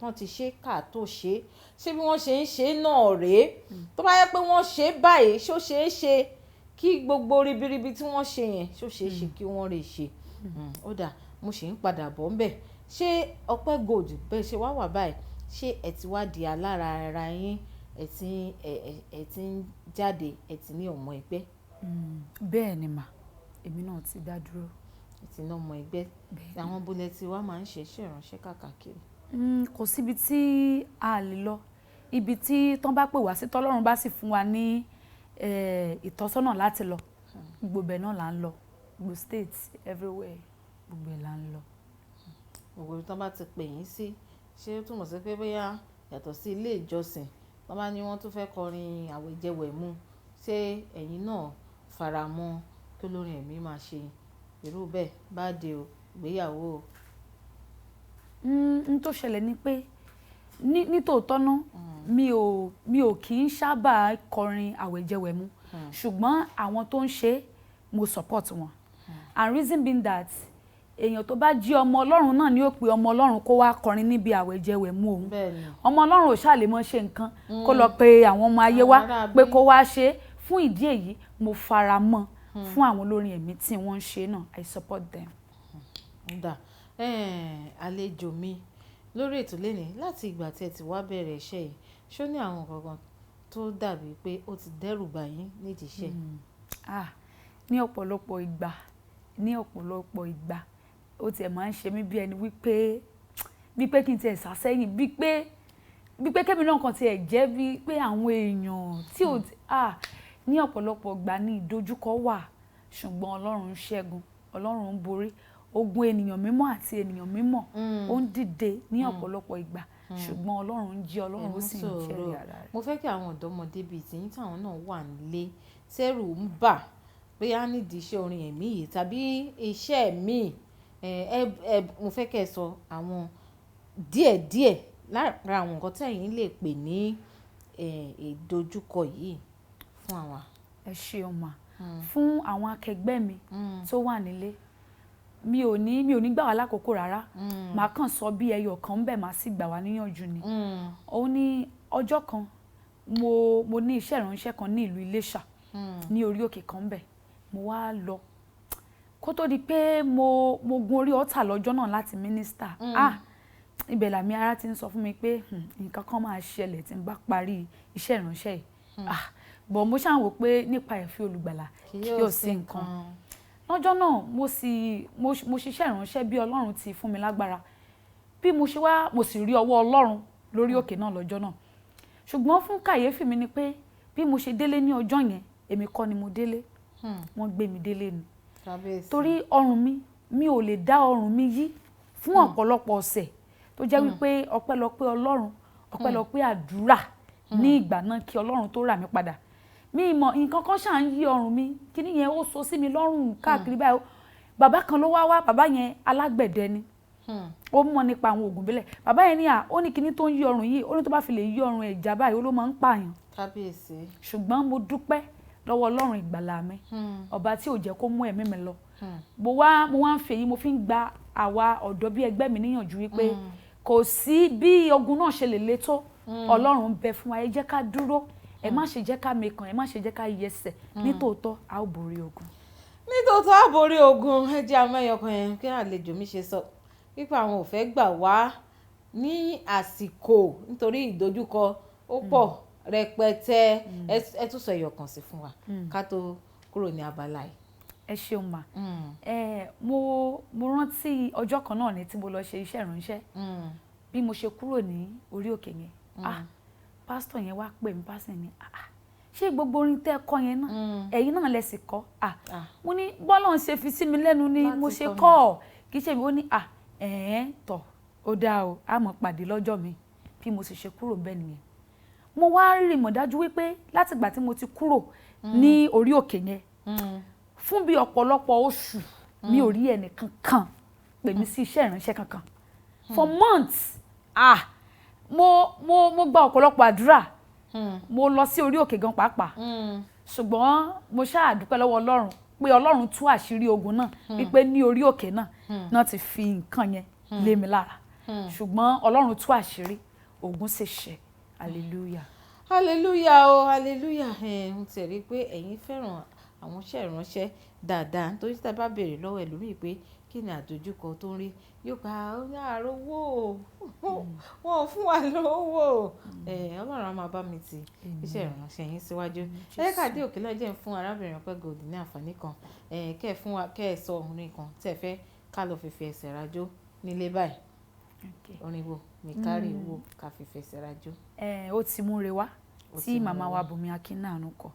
tán ti ṣe ká tó ṣe, ṣé bí wọ́n ṣe ń ṣe náà rèé? Tó bá yẹ pé wọ́n ṣe báyìí, ṣó ṣeé ṣe kí gbogbo ribiribi tí wọ́n ṣe yẹn, ṣó ṣeé ṣe kí wọ́n lè ṣe? Ó dáa, mo ṣì ń padà bọ̀ ńbẹ̀. Ṣé Ope Gold bẹ́ẹ̀ ṣe wá wà báyìí, ṣé ẹ ti wá di alára ara yín, ẹ ti ń jáde, ẹ ti ní ọmọ ẹgbẹ́? Bẹ́ẹ̀ ni mà, èmi náà ti dá dúró. Ẹ ti ní ọmọ ẹgbẹ́. Àwọn bólẹ̀ tí wá máa ń ṣe iṣẹ́ ìránṣẹ́ káàkiri. Kò síbi tí a lè lọ. Ibi tí tán bá pè wá sí, tọ́lọ́run bá sì fún wa ní ìtọ́sọ́nà láti lọ, gbogbo ibẹ̀ náà là ń lọ. Gbogbo state, everywhere, gbogbo ẹ̀ là ń lọ. Gbogbo ibi tán bá ti pè yín sí, ṣé ó túmọ̀ sí pé bóyá yàtọ̀ sí ilé ìjọsìn, tán bá ní wọ́n tún fẹ́ kọrin àwẹ̀jẹwẹ̀mu, ṣé ẹ̀yin náà faramọ́ kí olórin ẹ̀mí máa ṣe irú bẹ́ẹ̀, birthday o, ìgbéyàwó o? N tó ṣẹlẹ̀ ni pé ní tòótọ́ náà mi ò kì í sábà kọrin àwẹ̀jẹwẹ̀mu, ṣùgbọ́n àwọn tó ń ṣe mo support wọn. And reason being that èèyàn tó bá jí ọmọ Ọlọ́run náà ni ó pe ọmọ Ọlọ́run kó wá kọrin níbi àwẹ̀jẹwẹ̀mu òun. Ọmọ Ọlọ́run ò ṣáà lè mọ́ ṣe nǹkan kó lọ pe àwọn ọmọ ayé wá pé kó wá ṣe. Fún ìdí èyí mo fara mọ́ fún àwọn olórin ẹ̀mí tí wọ́n ń ṣe náà, I support them. Àlejò mi lórí ètò lénìí, láti ìgbà tí ẹ ti wá bẹ̀rẹ̀ iṣẹ́ yìí, ṣó ní àwọn kankan tó dàbí pé ó ti dẹ́rù bà yín nídìí iṣẹ́? Ní ọ̀pọ̀lọpọ̀ ìgbà ó tiẹ̀ máa ń ṣe mí bí ẹni wípé kí n tiẹ̀ sá sẹ́yìn, bí pé bí pé kébì náà kan tiẹ̀ jẹ́ bí pé àwọn èèyàn tí ò ní ọ̀pọ̀lọpọ̀ ìgbà ní ìdojúkọ wà ṣùgbọ́n Ọlọ́run ń ṣẹ́gun, Ọlọ́run ń borí. Ogun ènìyàn mímọ́ àti ènìyàn mímọ́ ó ń dìde ní ọ̀pọ̀lọpọ̀ ìgbà ṣùgbọ́n Ọlọ́run ń jí, Ọlọ́run ó sì ń jẹ́rìí ara rẹ̀. Mo fẹ́ kí àwọn ọ̀dọ́mọdé bíi tiyín táwọn náà wà nílé tẹ́rù ń bà bóyá nídìí iṣẹ́ orin ẹ̀mí yìí tàbí iṣẹ́ míì, mo fẹ́ kẹ́ ẹ sọ àwọn díẹ̀díẹ̀ lára àwọn nǹkan tẹ́yin lè pè ní ìdojúkọ yìí fún àwa. Ẹ ṣeun mà. Fún àwọn akẹgbẹ́ mi tó wà nílé, mi ò ní gbà wá lákòókò rárá. Màá kàn sọ bí ẹyọ kan ń bẹ̀ máa sì gbà wá níyànjú ni. Ó ní ọjọ́ kan mo ní iṣẹ́ ìránṣẹ́ kan ní ìlú Iléṣà ní orí òkè kan bẹ̀. Mo wá lọ kó tó di pé mo gun orí ọ̀tà lọ́jọ́ náà láti mínísítà. Ibẹ̀ làmì ara ti ń sọ fún mi pé nǹkan kan máa ṣẹlẹ̀ tí n bá parí iṣẹ́ ìránṣẹ́ yìí. Bọ̀ mo ṣáà wò pé nípa ìfẹ́ olùgbàlà kí ó sí nǹkan. Lọ́jọ́ náà mo ṣiṣẹ́ ìránṣẹ́ bí Ọlọ́run ti fún mi lágbára. Bí mo ṣe wá mo sì rí ọwọ́ Ọlọ́run lórí òkè náà lọ́jọ́ náà. Ṣùgbọ́n fún kàyéfì mi ni pé bí mo ṣe délé ní ọjọ́ yẹn, èmi kọ́ ni mo délé. Wọ́n gbé mi délé ni. Torí ọrùn mi ò lè dá ọrùn mi yí fún ọ̀pọ̀lọpọ̀ ọ̀sẹ̀ tó jẹ́ wípé ọpẹ́lọpẹ́ Ọlọ́run, ọpẹ́lọpẹ́ àdúrà ní ìgbà náà kí Ọlọ́run tó rà mí padà. Mi mọ̀ nǹkan kan ṣáà ń yí ọrùn mi, kíní yẹn ó so sí mi lọ́rùn káàkiri báyìí. Bàbá kan ló wá, bàbá yẹn alágbẹ̀dẹ ni. Ó mọ̀ nípa àwọn oògùn ìbílẹ̀. Bàbá yẹn ní ó ní kíní tó ń yí ọrùn yìí, ó ní tó bá fi lè yí ọrùn ẹ̀já báyìí ó ló máa ń pààyàn. Kábíyèsí. Ṣùgbọ́n mo dúpẹ́ lọ́wọ́ Ọlọ́run ìgbàlà mi, ọba tí ò jẹ́ kó mú ẹ̀mí mi lọ. Mo wá ń fi èyí mo fi ń gba àwa ọ̀dọ́ bí ẹgbẹ́ mi níyànjú wípé kò sí bí ogun náà ṣe lè le tó, Ọlọ́run ń bẹ fún wa, ẹ jẹ́ ká dúró, ẹ má ṣe jẹ́ ká mekàn, ẹ má ṣe jẹ́ ká yẹsẹ̀, nítòótọ́ a ó borí ogun. Nítòótọ́ a ó borí ogun. Ẹ jẹ́ àmọ́ ẹyọkan yẹn kí àlejò mi ṣe sọ wípé àwọn ò fẹ́ gbà wá ní àsìkò nítorí ìdojúkọ ó pọ̀ rẹpẹtẹ. Ẹ tún sọ ẹyọkan sí fún wa ká tó kúrò ní abala yìí. Ẹ ṣeun mà. Mo rántí ọjọ́ kan náà ni tí mo lọ ṣe iṣẹ́ ìránṣẹ́. Bí mo ṣe kúrò ní orí òkè yẹn, pásítọ̀ yẹn wá pè mí, pásítọ̀ yẹn ní ṣé gbogbo orin tẹ́ kọ yẹn náà ẹ̀yin náà lẹ sì kọ. Mo ní bọ́lá ń ṣe fi sí mi lẹ́nu ni mo ṣe kọ́ ọ kì í ṣe mi. Ó ní tọ̀ ó dáa o, a mọ̀ pàdé lọ́jọ́ mi. Bí mo sì ṣe kúrò bẹ́ẹ̀ nìyẹn. Mo wá rí mọ̀ dájú wípé látìgbà tí mo ti kúrò ní orí òkè yẹn fún bí ọ̀pọ̀lọpọ̀ oṣù mi ò rí ẹnì kankan pè mí sí iṣẹ́ ìránṣẹ́ kankan. For months mo gba ọ̀pọ̀lọpọ̀ àdúrà, mo lọ sí orí òkè gan pàápàá, ṣùgbọ́n mo ṣáà dúpẹ́ lọ́wọ́ Ọlọ́run pé Ọlọ́run tú àṣírí ogun náà wípé ní orí òkè náà ti fi nǹkan yẹn lé mi lára, ṣùgbọ́n Ọlọ́run tú àṣírí, ogun sì ṣẹ. Hallelujah. Hallelujah o, hallelujah. Mo ti rí i pé ẹ̀yin fẹ́ràn àwọn iṣẹ́ ìránṣẹ́ dáadáa nítorí tí a bá béèrè lọ́wọ́ ẹlòmíì pé kí ni àdójúkọ tó ń rí, yóò pa àròwó wọn ò fún wa lówó. Ọlọ́run á máa bá mi ti iṣẹ́ ìránṣẹ́ yín síwájú. Ẹ ká dé òkè náà jẹ́ fún arábìnrin Ope Gold ní àǹfààní kan kẹ́ ẹ sọ orin kan tẹ́ ẹ fẹ́ ká lọ fífi ẹsẹ̀ rajó nílé báyìí. Orin wo mi kárí wo ká fífi ẹsẹ̀ rajó. Ó ti múre wá tí màmá wa Bùnmi Akínàánú kọ.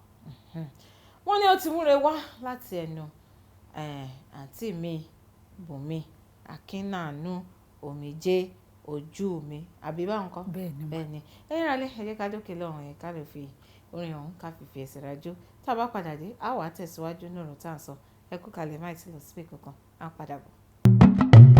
Wọ́n ní ó ti múre wá láti ẹnu àǹtí mi Bùnmi Akínàánú omijé ojú mi àbí báwọn kọ́. Bẹ́ẹ̀ni ẹ̀yin rálẹ̀ ẹ jẹ́ ká dókè lọ́rùn yẹn ká lè fi orin ọ̀hún ká fífi ẹsẹ̀ rajó. Tá a bá padà dé a wà tẹ̀síwájú ní ọ̀rọ̀ tá à ń sọ. Ẹ kú kalẹ̀ máì tí lọ sí pé kankan á padà bọ̀.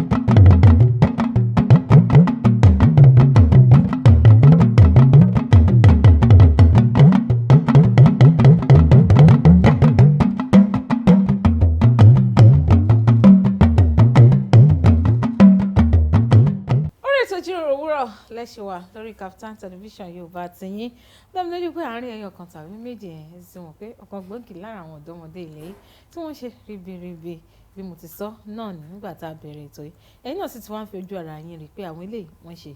Lẹ́ṣẹ̀ wà lórí Kaftan television Yorùbá tiyín lẹ́nu lójú pé àárín ẹyọ kan tàbí méjì ẹ̀ sì wọ̀n pé ọ̀kan gbòógì lára àwọn ọ̀dọ́mọdé ilẹ̀ yìí tí wọ́n ṣe ribiribi bí mo ti sọ náà nígbà tá a bẹ̀rẹ̀ ètò yìí ẹ̀yin náà sì ti wá ń fi ojú ara yín rí pé àwọn eléyìí wọ́n ṣe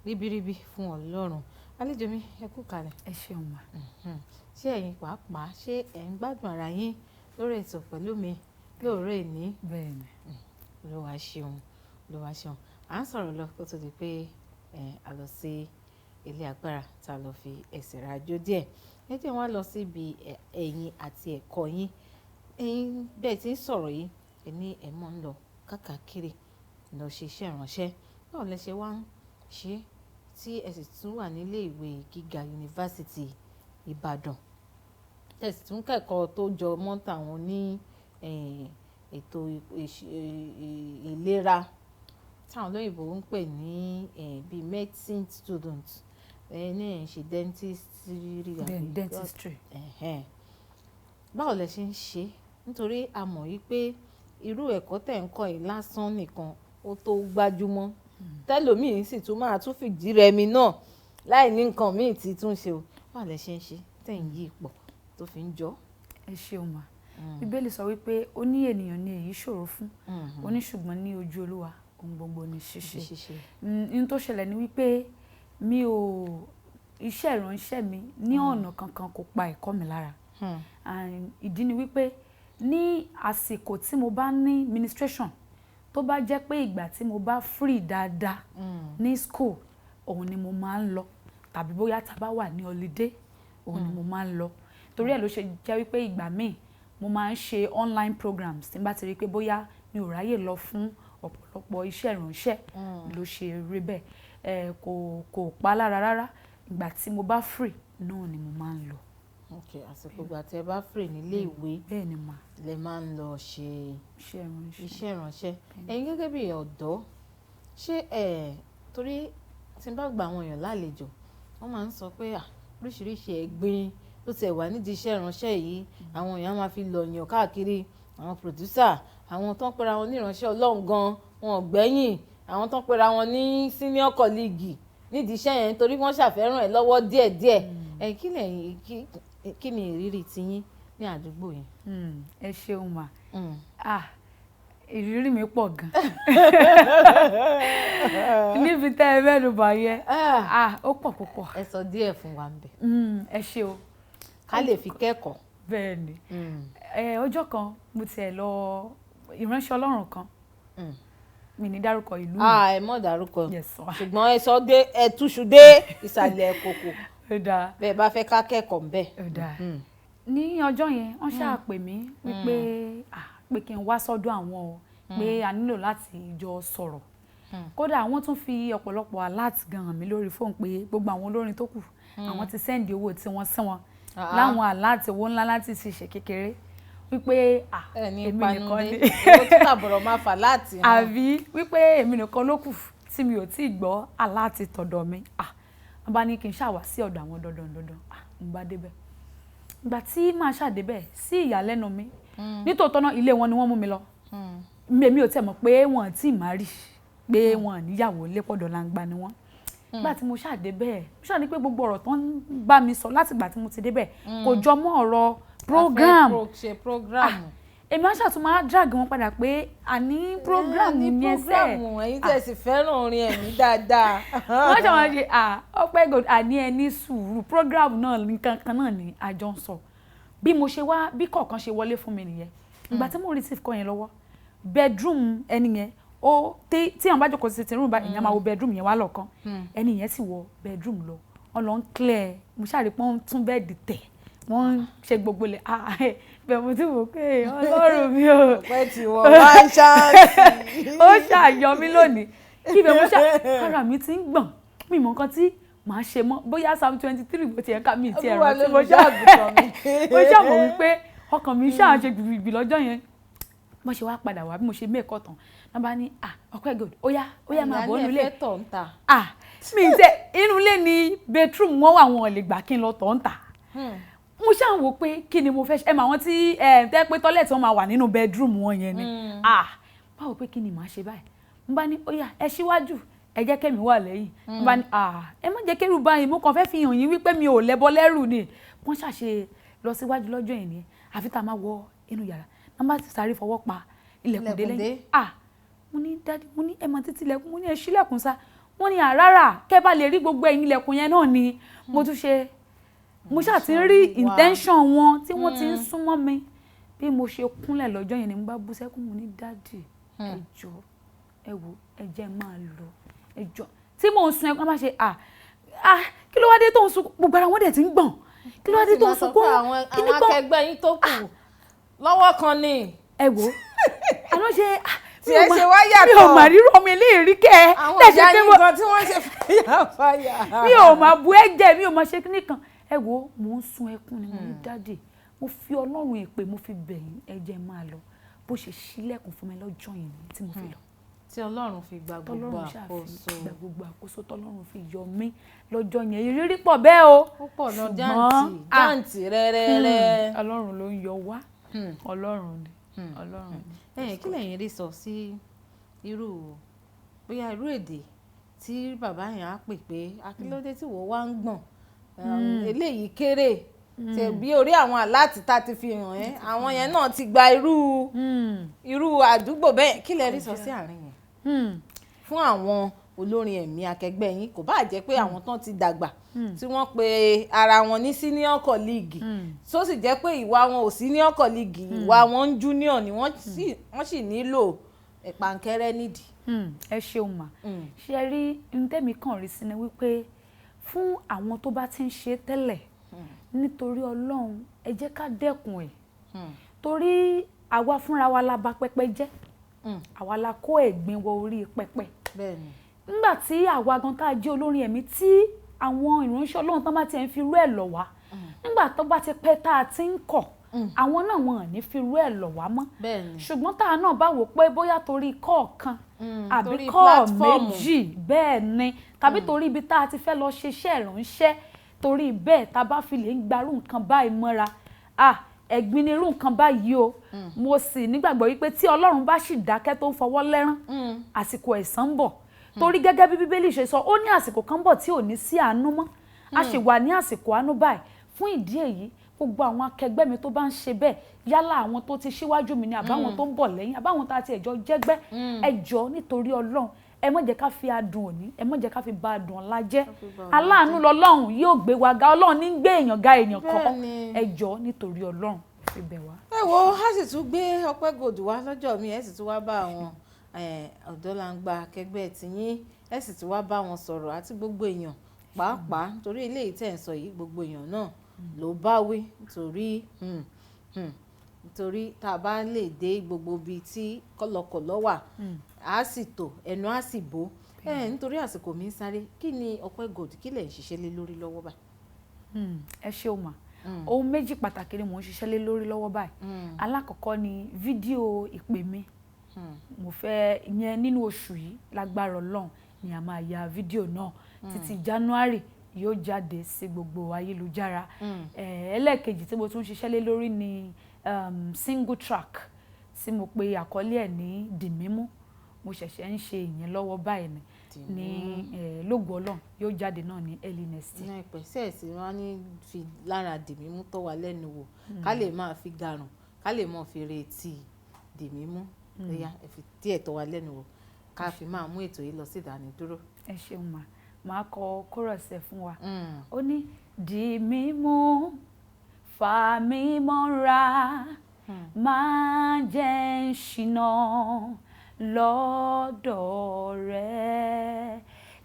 ribiribi fún Ọlọ́run. Àlejò mi ẹ kú kalẹ̀. Ẹ ṣeun mà. Ṣé ẹ̀yin pàápàá ṣé ẹ̀ ń gbádùn ara yín lórí ètò pẹ̀lú mi lóòrè ní? Bẹ́ẹ̀ni. Olúwa ṣeun à ń sọ̀rọ̀ lọ kó tó di pé a lọ sí ilé agbára tá lọ fi ẹsẹ̀ rajó díẹ̀. Ẹ jẹ́ wá lọ síbi ẹ̀yin àti ẹ̀kọ́ yín. Ẹ̀yin bẹ́ẹ̀ tí ń sọ̀rọ̀ yìí, ẹ ní ẹ mọ́ ń lọ káàkiri lọ ṣe iṣẹ́ ìránṣẹ́. Báwo lẹ ṣe wá ń ṣe tí ẹ sì tún wà nílé ìwé gíga yunifásítì Ìbàdàn? Ẹ sì tún kẹ́kọ̀ọ́ tó jọ mọ́ tàwọn ní ètò ìlera táwọn olóyìnbó ń pè ní bíi medicine student. Ní ẹ̀ ń ṣe dentistry. Báwo lẹ ṣe ń ṣe? Nítorí a mọ̀ wípé irú ẹ̀kọ́ tẹ̀ ń kọ́ yìí lásán nìkan ó tó gbájúmọ́. Tẹ́lòmíì sì tún máa tún fìdí rẹmi náà láì ní nǹkan míì tí tún ṣe o. Báwo lẹ ṣe ń ṣe tẹ̀ ń yí ipò tó fi ń jọ? Ẹ ṣeun mà. Bíbélì sọ wípé ó ní ènìyàn ní èyí ṣòro fún, ó ní ṣùgbọ́n ní ojú Olúwa ohun gbogbo ní ṣíṣe. Ohun tó ṣẹlẹ̀ ni wípé iṣẹ́ ìránṣẹ́ mi ní ọ̀nà kankan kò pa ẹ̀kọ́ mi lára. Ìdí ni wípé ní àsìkò tí mo bá ní ministration, tó bá jẹ́ pé ìgbà tí mo bá free dáadáa ní school, òun ni mo máa ń lọ, tàbí bóyá tá bá wà ní holiday, òun ni mo máa ń lọ. Torí ẹ̀ ló ṣe jẹ́ wípé ìgbà míì mo máa ń ṣe online programs tí n bá ti rí pé bóyá mi ò ráyè lọ fún ọ̀pọ̀lọpọ̀ iṣẹ́ ìránṣẹ́ ló ṣe rí bẹ́ẹ̀. Kò pa lára rárá. Ìgbà tí mo bá free náà ni mo máa ń lọ. Àsìkò ìgbà tí ẹ bá free nílé ìwé bẹ́ẹ̀ ni mà, lẹ máa ń lọ ṣe iṣẹ́ ìránṣẹ́. Ẹ̀yin gẹ́gẹ́ bí ọ̀dọ́, ṣé torí tí n bá gba àwọn èèyàn lálejò, wọ́n máa ń sọ pé oríṣiríṣi ẹ̀gbin ló ti wà nídìí iṣẹ́ ìránṣẹ́ yìí. Àwọn èèyàn máa fi lọ yàn káàkiri, àwọn producer, àwọn tó ń pera wọn ní ìránṣẹ́ Ọlọ́run gan, wọn ò gbẹ́yìn, àwọn tó ń pera wọn ní senior colleague nídìí iṣẹ́ yẹn torí wọ́n ṣàfẹ́ràn ẹ̀ lọ́wọ́ díẹ̀díẹ̀. Kí ni ìrírí tiyín ní àdúgbò yẹn? Ẹ ṣeun mà. Ìrírí mi pọ̀ gan. Níbi tẹ́ ẹ mẹ́nu bà yẹn, ó pọ̀ púpọ̀. Ẹ sọ díẹ̀ fún wa ńbẹ̀. Ẹ ṣé o. Ká lè fi kẹ́kọ̀ọ́. Bẹ́ẹ̀ ni. Ọjọ́ kan mo tiẹ̀ lọ ìránṣẹ́ Ọlọ́run kan. Mi ní dárúkọ ìlú mi. Ẹ mọ̀ dárúkọ. Ṣùgbọ́n ẹ sọ dé ẹ túṣu dé ìsàlẹ̀ kòkò. Bẹ́ẹ̀ bá fẹ́ ká kẹ́kọ̀ọ́ ńbẹ̀. Ní ọjọ́ yẹn wọ́n ṣáà pè mí wípé pé kí n wá sọ́dọ̀ àwọn o, pé a nílò láti jọ sọ̀rọ̀. Kódà wọ́n tún fi ọ̀pọ̀lọpọ̀ alert gan hàn mí lórí fóònù pé gbogbo àwọn olórin tó kù àwọn ti sẹ́ndì owó tí wọ́n sí wọn láwọn alert owó ńlá láti ṣe kékeré wípé èmi nìkan ni owó tí tàbọ̀rọ̀ máa fà láti hàn. Àbí wípé èmi nìkan ló kù tí mi ò tí ì gbọ́ alert tọ̀dọ̀ mi. Wọ́n bá ní kí n ṣàwá sí ọ̀dọ̀ àwọn dandan. Mo bá débẹ̀. Ìgbà tí màá ṣàdébẹ̀ sí ìyàlẹ́nu mi, nítòótọ́ náà ilé wọn ni wọ́n mú mi lọ. Èmi ò tẹ̀ mọ̀ pé wọ́n ti marry, pé wọ́n níyàwó lépọ̀dọ̀ làǹgbà ni wọ́n. Ìgbà tí mo ṣàdébẹ̀, mo ṣàní pé gbogbo ọ̀rọ̀ tó ń bá mi sọ láti ìgbà tí mo ti débẹ̀ kò jọ mọ́ ọ̀rọ̀ program. Èmi á ṣàtún máa drag wọn padà pé àní program ní ẹsẹ̀. Ẹ̀yin tẹ́ sì fẹ́ràn orin ẹ̀mí dáadáa. Wọ́n ṣàwọn ṣe Ope Gold àní ẹni sùúrù program náà nǹkan kan náà ni àjọ ń sọ. Bí mo ṣe wá bí kọ̀ọ̀kan ṣe wọlé fún mi nìyẹn. Ìgbà tí mo receive kọ́ yẹn lọ́wọ́, bedroom ẹni yẹn tí àwọn bá jókòó sí sitting room bá èèyàn máa wo bedroom yẹn wá lọ́ọ̀kan. Ẹni yẹn sì wọ bedroom lọ. Wọ́n lọ ń clear, mo ṣàrí pé wọ́n tún bẹ́ẹ̀dì tẹ̀, wọ́n ṣe gbogbo lẹ̀. Bẹ́ẹ̀ mo ti wò pé Ọlọ́run mi ò. Ọpẹ́ tí wọ́n wá ṣáàtì. Ó ṣàyọ mí lónìí. Kí ibẹ̀ mo ara mi ti ń gbọ̀n. Mi mọ̀ nǹkan tí màá ṣe mọ́. Bóyá Psalm 23 bó ti ẹ̀ka mi ti ẹ̀rọ tí mo ṣàmọ̀ wípé ọkàn mi ṣáà ṣe gbìgbì lọ́jọ́ yẹn. Mo ṣe wá padà wá bí mo ṣe mẹ́ẹ̀kọ́ tán. Wọ́n bá ní Ope Gold ó yá máa bọ́ nínú ilé. Mi ń tẹ inú ilé ni bedroom wọn wà wọn ò lè gbà kí n lọ tọ̀ ń tà. Mo ṣáà wò pé kí ni mo fẹ́ ṣe. Ẹ mọ̀ àwọn tí tẹ́ pé tọ́lẹ̀tì wọn máa wà nínú bedroom wọn yẹn ni. Báwo pé kí ni màá ṣe báyìí? Mo bá ní ó yá ẹ ṣíwájú ẹ jẹ́ kẹ́mi wà lẹ́yìn. Mo bá ní ẹ má jẹ́ kẹ́rù báyìí, mo kàn fẹ́ fi hàn yín wípé mi ò lẹ́bọ lẹ́rù ni. Wọ́n ṣàṣe lọ síwájú lọ́jọ́ yẹn ni àfi tá a máa wọ inú yàrá. Wọ́n bá ti sáré fọwọ́ pa ilẹ̀kùn dé lẹ́yìn. Mo ní dádì, mo ní ẹ máa títí ilẹ̀kùn, mo ní ẹ ṣílẹ̀kùn sá. Wọ́n ní rárá kẹ́ bá lè rí gbogbo ẹ̀yin ilẹ̀kùn yẹn náà ni mo tún ṣe. Mo ṣáà ti ń rí intention wọn tí wọ́n ti ń súnmọ́ mi. Bí mo ṣe kúnlẹ̀ lọ́jọ́ yẹn ni mo bá bú sẹ́kún, mo ní dádì ẹ jọ̀ọ́ ẹ wò ẹ jẹ́ máa lọ ẹ jọ̀ọ́. Tí mò ń sun ẹkún bá ṣe kí ló wá dé tó ń sunkún gbogbo ara wọn dẹ̀ ti ń gbọ̀n kí ló wá dé tó ń sunkún àwọn akẹgbẹ́ yín tó kù lọ́wọ́ kan ni. ẹ wo àná ṣe tí ẹ ṣe wá yàtọ̀ mi ò mà rírọ mi léèrí kẹ́ àwọn ìyá yín gan tí wọ́n ṣe fàyà. mi ò mà bu ẹ̀jẹ̀ mi ò mà ṣe kíní kan ẹ wo mò ń sun ẹkún ni mo ní dáàdì mo fi Ọlọ́run èpè mo fi bẹ̀yìn ẹ jẹ́ máa lọ bó ṣe ṣílẹ̀kùn fún mi lọ́jọ́ yẹn tí mo fi lọ. tí Ọlọ́run fi gba gbogbo àkóso gba gbogbo àkóso tọ́lọ́run fi yọ mí lọ́jọ́ yẹn ìrírí pọ̀ bẹ́ẹ̀ o. ó pọ̀ lọ jáǹtì rẹ́rẹ́rẹ́. Ọlọ́run ló ń yọ wá Ọlọ́run ni Ọlọ́run ni. Kí lẹ̀yin rí sọ sí bóyá irú èdè tí bàbá yẹn á pè pé akílódé tí wọ́n wá ń gbọ̀n eléyìí kéré bí orí àwọn aláàtì tá ti fi hàn ẹ́ àwọn yẹn náà ti gba irú àdúgbò bẹ́ẹ̀ kí lẹ rí sọ sí àárín yẹn fún àwọn olórin ẹ̀mí akẹgbẹ́ yín kò bá jẹ́ pé àwọn tán ti dàgbà tí wọ́n pe ara wọn ní senior colleague tó sì jẹ́ pé ìwà wọn ò senior colleague ìwà wọn ń junior ni wọ́n sì nílò ẹ̀pàǹkẹ́rẹ́ nídìí. ẹ ṣeun mà ṣe rí ntẹ́mi kàn rí sí ni wípé fún àwọn tó bá ti ń ṣe tẹ́lẹ̀ nítorí Ọlọ́run ẹ jẹ́ ká dẹ́kun ẹ̀ torí àwa fúnra wa la bà pẹpẹ jẹ́ àwa la kó ẹ̀gbin wọ orí pẹpẹ nígbà tí àwa gan tá a jẹ́ olórin ẹ̀mí tí àwọn ìránṣẹ́ Ọlọ́run tán bá ti ń fi irú ẹ̀ lọ̀ wá nígbà tó bá ti pẹ́ tá a ti ń kọ̀ àwọn náà wọn ò ní fi irú ẹ̀ lọ̀ wá mọ́ ṣùgbọ́n tá a náà bá wò pé bóyá torí kọ́ọ̀kan àbí kọ́ọ̀ méjì bẹ́ẹ̀ ni tàbí torí ibi tá a ti fẹ́ lọ ṣiṣẹ́ ìránṣẹ́ torí bẹ́ẹ̀ tá a bá fi lè ń gbarú nǹkan báyìí mọ́ra ẹ̀gbin ni irú nǹkan báyìí o mo sì nígbàgbọ́ wípé tí Ọlọ́run bá sì dákẹ́ tó ń fọwọ́ lẹ́rán àsìkò ẹ̀san ń bọ̀ torí gẹ́gẹ́ bí Bíbélì ṣe sọ ó ní àsìkò kan bọ̀ tí ò ní sí àánú mọ́ a sì wà ní àsìkò àánú báyìí fún ìdí èyí gbogbo àwọn akẹgbẹ́ mi tó bá ń ṣe bẹ́ẹ̀ yálà àwọn tó ti ṣíwájú mi ni àbáwọn tó ń bọ̀ lẹ́yìn àbáwọn tá a ti ẹ̀jọ́ jẹ́gbẹ́ ẹ jọ̀ọ́ nítorí Ọlọ́run ẹ má jẹ́ ká fi adùn òní ẹ má jẹ́ ká fi ba adùn ọ̀la jẹ́ aláàánú lọ́lọ́run yóò gbé wa ga Ọlọ́run ní gbé èèyàn ga èèyàn kọ́ ẹ jọ̀ọ́ nítorí Ọlọ́run fi bẹ̀ wá. ẹ wo a sì tún gbé Ope Gold wá lọ́jọ́ mi ẹ sì tún wá bá àwọn ọ̀dọ́langba akẹgbẹ́ tiyín ẹ sì tún wá bá wọn sọ̀rọ̀ àti gbogbo èèyàn pàápàá torí eléyìí tẹ̀ ń sọ yìí gbogbo èèyàn náà ló bá wí nítorí tá a bá lè dé gbogbo ibi tí kọ̀lọ̀kọ̀lọ̀ wà á sì tò ẹnu á sì bó nítorí àsìkò mi ń sáré kí ni Ope Gold kí lẹ̀ ń ṣiṣẹ́ lé lórí lọ́wọ́ báyìí. ẹ ṣé o mà ohun méjì pàtàkì ni mò ń ṣiṣẹ́ lé lórí lọ́wọ́ báyìí alákọ̀ọ́kọ́ ni fídíò ìpè mi mo fẹ́ ìyẹn nínú oṣù yìí lágbára Ọlọ́run ni a máa ya fídíò náà títí January yóò jáde sí gbogbo ayélujára ẹlẹ́ẹ̀kejì tí mo tún ṣiṣẹ́ lé lórí ni single track tí mo pe àkọlé ẹ̀ ní dì mímú mo ṣẹ̀ṣẹ̀ ń ṣe ìyẹn lọ́wọ́ báyìí ní lógo Ọlọ́run yóò jáde náà ní early next year. ìpèsè tí wọ́n ní fi lára dì mímú tó wà lẹ́nu wò ká lè máa fi garùn ká lè máa fi retí dì mímú lóyá ẹ fi díẹ̀ tó wà lẹ́nu wò ká fi máa mú ètò yìí lọ sí ìdánidúró. ẹ ṣeun mà máa kọ chorus ẹ fún wa ó ní dì mímú fà mí mọ́ra má jẹ́ n ṣìnà lọ́dọ̀ rẹ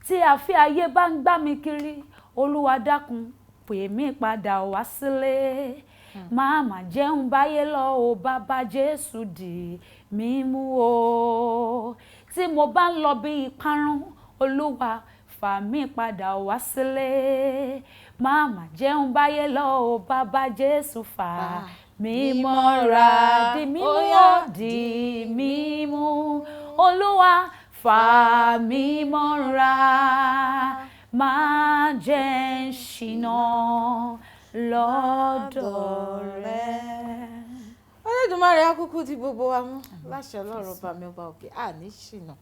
tí àfi ayé bá ń gbá mi kiri Olúwa dákun pè mí padà wá sílé má jẹun báyé lọ o bàbá Jésù dì mí mú o tí mo bá ń lọ bí ìparun Olúwa fà mí padà wá sílé má jẹun báyé lọ o bàbá Jésù fà mí mọ́ra dì mí mú o dì mí mú Olúwa fà mí mọ́ra má jẹ́ n ṣìnà lọ́dọ̀ rẹ. Olódùmarè á kúkú di gbogbo wa mú láṣẹ Ọlọ́run ọba mi ọba òkè àní ṣìnà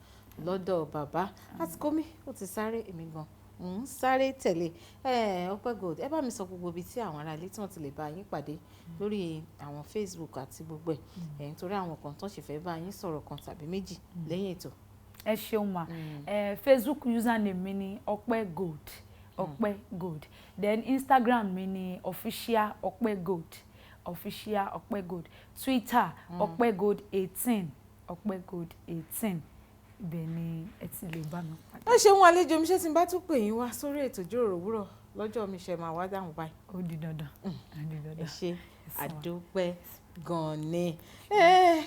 lọ́dọ̀ bàbá àsìkò mi ó ti sáré èmi gan ń sáré tẹ̀lé Ope Gold ẹ bá mi sọ gbogbo ibi tí àwọn ará ilé tí wọ́n ti lè bá yín pàdé lórí àwọn Facebook àti gbogbo ẹ̀ nítorí àwọn kan tó ṣe fẹ́ bá yín sọ̀rọ̀ kan tàbí méjì lẹ́yìn ètò. ẹ ṣeun mà Facebook username mi ni Ope Gold Ope Gold then Instagram mi ni official Ope Gold official Ope Gold Twitter Ope Gold 18 Ope Gold 18 ibẹ̀ ni ẹ ti lè bá mi pàdé. ẹ ṣeun àlejò mi ṣé tí n bá tún pè yín wá sórí ètò ìjíròrò òwúrọ̀ lọ́jọ́ mi ṣe máa wá dáhùn báyìí. Ó di dandan. Ẹ ṣé àdúpẹ́ gan-an ni.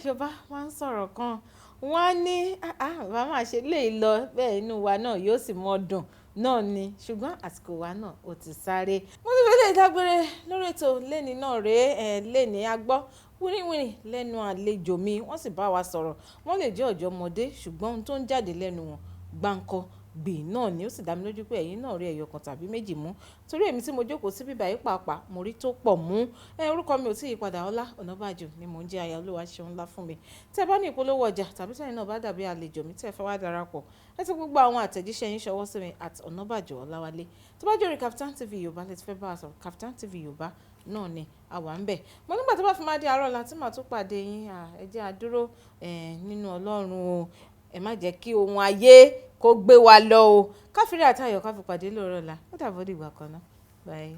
Yorùbá máa ń sọ̀rọ̀ kan wọ́n á ní bàbá máa ṣe lè lọ bẹ́ẹ̀ inú wa náà yóò sì mọ́ dùn náà ni ṣùgbọ́n àsìkò wa náà ó ti sáré. mo ti fẹ́ lè dágbére lórí ètò lẹ́ni náà rèé lẹ́ni agbọ́ wíríwíri lẹ́nu àlejò mi wọ́n sì bá wa sọ̀rọ̀ wọ́n lè jẹ́ ọ̀jọ́mọdé ṣùgbọ́n ohun tó ń jáde lẹ́nu wọn gbáǹkọ́ gbì náà ni ó sì dá mi lójú pé ẹ̀yin náà rí ẹyọ kan tàbí méjì mú torí èmi tí mo jókòó sí bíbá yìí pàápàá mo rí tó pọ̀ mú. Orúkọ mi ò tí ì padà Ọlá Onabajo ni mò ń jẹ́ aya Olúwa ṣeun ńlá fún mi. Tẹ́ bá ní ìpolówó ọjà tàbí sẹ́yìn náà bá dàbí àlejò mi tẹ́ fẹ́ wá darapọ̀ ẹ ti gbogbo àwọn àtẹ̀jíṣẹ́ yín ṣọwọ́ sí mi @Onabajo Ọláwálé tó bá jẹ́ orí Kaftan TV Yorùbá lè ti fẹ́ bá wa sọ̀rọ̀ Kaftan TV Yorùbá náà ni àwa ń bẹ̀. Mo nígbà tó bá fi máa di àárọ̀ la tí màá tún pàdé yín ẹ jẹ́ a dúró nínú Ọlọ́run o ẹ má jẹ́ kí ohun ayé kó gbé wa lọ o káfíńrì àtayọ̀ ká fi pàdé lóòrọ̀ la ó dàbọ̀ dìgbà kan náà bye.